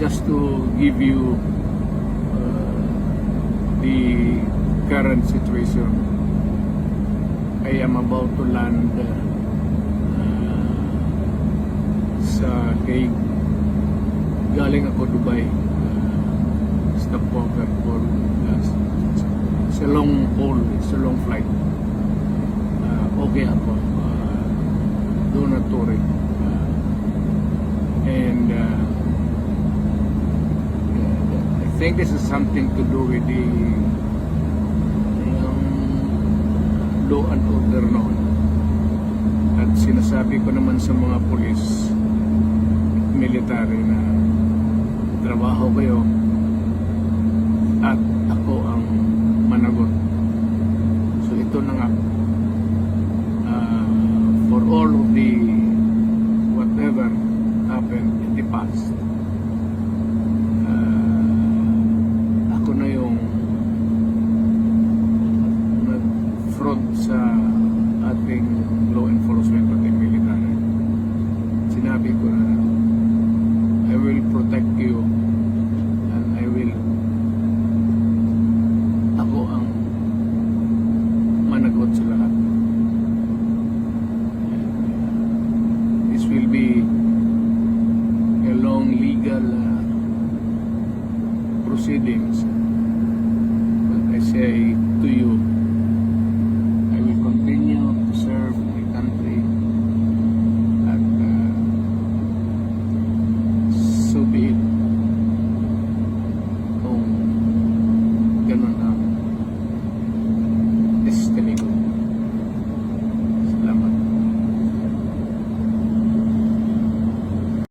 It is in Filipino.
just to give you the current situation. I am about to land sa Hague. Galing ako Dubai. Stopover for it's a long haul, it's a long flight. Okay ako. Do not worry. And I think this is something to do with the law and order noon. At sinasabi ko naman sa mga pulis at military na trabaho kayo at ako ang managot. So ito na nga, for all of the whatever happened in the past, ako na yung nag-front sa ating law enforcement at military. Sinabi ko na I will protect you and I will, ako ang managot sa lahat. This will be a long legal proceedings. But I say to you, I will continue to serve my country at so be it. Kung ganun ang destiny ko.